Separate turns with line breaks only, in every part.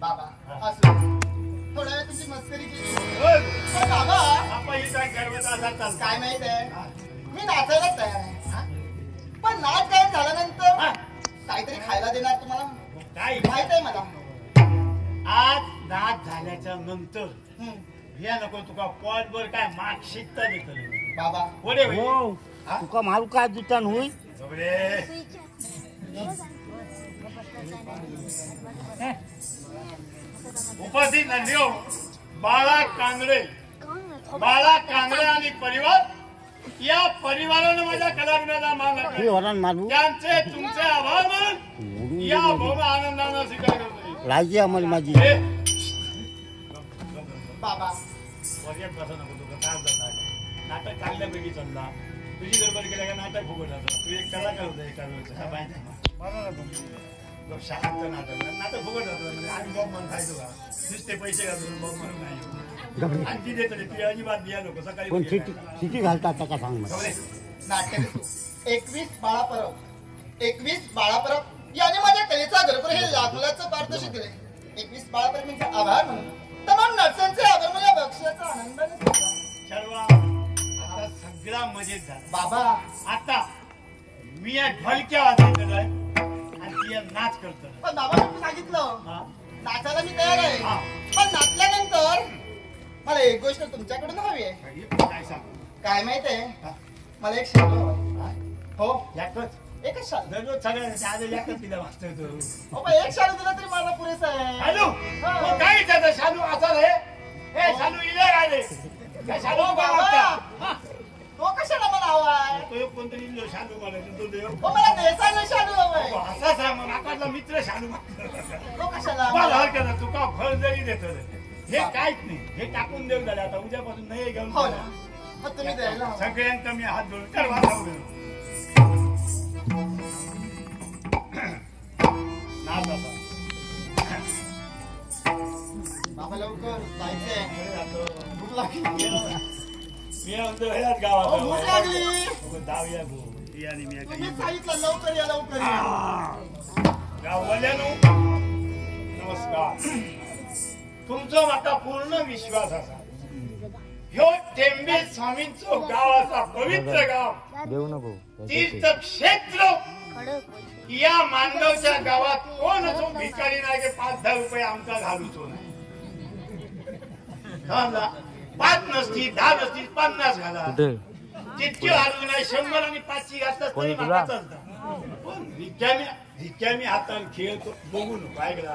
बाबा असं थोडा वेळ तुझी मस्करी केली पण बाबा काय माहित आहे मी नाचायलाच तयार आहे पण नाच गायन झाल्यानंतर काहीतरी खायला देणार तुम्हाला
काय
माहित आहे मला
आज नाच झाल्याच्या नंतर हे नको तुका पोटभर काय माग शिकता देत
बाबा
पुढे
तुका मारू काय दुकान होई
उपस्थित नंदिओ बाळा कांगडे आणि परिवार या परिवारानं माझ्या कलाविनाचा मान राखला त्यांचे तुमचे आभार मानून या भव्य आनंदानं स्वीकार करतो
राजी आम्हाला माझी
बाबा
नाटक काढल्यापैकी चालला तुझी गडबड केल्या का नाटक फुकट राहतं तू एक कलाकार होता एका वेळेस शांत नाटक फुकट राहतं आणि बॉब म्हणून खायचो का नुसते पैसे घालून बॉब म्हणून नाही आणखी देत ती अजिबात बिया नको सकाळी
किती घालतात का सांग
नाट्य 21 बाळापरब याने माझ्या कलेचा गरबर हे लागल्याचं पारितोषिक दिले 21 बाळापरबींचे आभार म्हणून तमाम नर्सांचे आभार म्हणून या बक्षिसाचा आनंदाने
सर्व आता सगळा मजेत झाला
बाबा
आता मी या ढोलक्या वाजवत आणि ती नाच करतो
पण बाबा मी सांगितलं नाचायला मी तयार आहे पण नाचल्यानंतर मला एक गोष्ट तुमच्याकडून हवी आहे
काय सांग
काय माहित आहे मला एक शालू हवा हो एकच शालू
दररोज सगळ्या एकच तिला वाचतोय तो
बाबा एक शालू दिला तरी मला पुरेसा आहे
शालू काय विचारतो शालू असा रे हे शालू इले राहिले काय शालू बाबा
तो कशाला मला हवा आहे
तो कोणतरी शालू म्हणायचं तो देव
मला देसाला शालू हवाय
असा सांग मग आपला मित्र शालू
तो कशाला
मला हरकत नाही तुका फळ जरी देतो हे काहीच नाही हे टाकून देऊ झाले आता उद्यापासून नाही घेऊन
हो ना मग तुम्ही द्यायला
सगळ्यांचा मी हात जोडून कर
बाबा लवकर जायचंय भूक लागली
मी म्हणतो ह्याच गावात
भूक लागली
जाऊया गो आणि मी
तुम्ही सांगितलं लवकर या लवकर या
गाववाल्यानो नमस्कार तुमचा माका पूर्ण विश्वास असा ह्यो टेंबे स्वामींचो गाव असा पवित्र गाव
देऊ नको
तीर्थक्षेत्र या मानगावच्या गावात कोण असो भिकारी नाही की 5-10 रुपये आमचा घालूचो नाही 5 नसती 10 नसती 50 घाला जितकी हारू नाही 100 आणि 5ची घातलं तरी माका चालतं रिकामी हातान खेळतो बघू नको ऐकला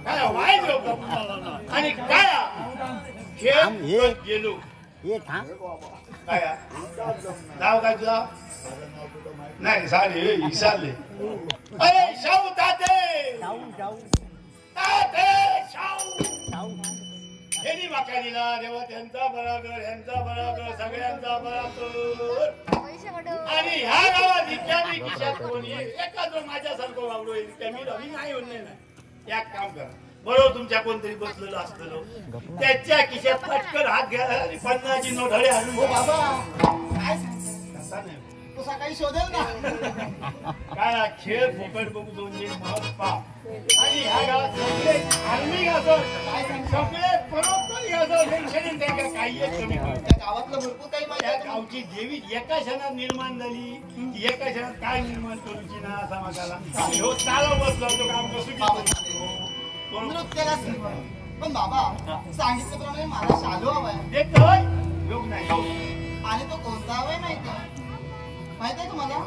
काय वाईट आणि काय खेळ गेलो काय नाव काय तुला नाही सारे विसरले अरे शाहू ताते शाहू हेनी माका दिला तेव्हा त्यांचा बराबर सगळ्यांचा बराबर आणि ह्या गावात रिकामी खिशात कोणी एखाद माझ्यासारखं वावडो रिकामी नाही होत नाही एक काम करा बरोबर तुमच्या कोणतरी बसलेलं असतं त्याच्या खिशात पटकन हात घ्यायला आणि 50ची नोट हळे आणून
बाबा काय तसा नाही तो सकाळी शोधेल ना
काय खेळ फोकट बघू 2 महत्व पा आणि ह्या गावात सगळे आर्मी घासत सगळे बरोबर घासत टेन्शन त्यांना काही कमी
त्या गावातलं भरपूर काही
त्या गावची देवी एका क्षणात निर्माण झाली की एका क्षणात काय निर्माण करूची ना असा मागाला ह्यो चालव बसला तो काम कसं
नृत्याला पण बाबा सांगितल्याप्रमाणे मला शालू हवाय
देतोय योग नाही
आणि तो कोणता हवाय माहिती आहे तुम्हाला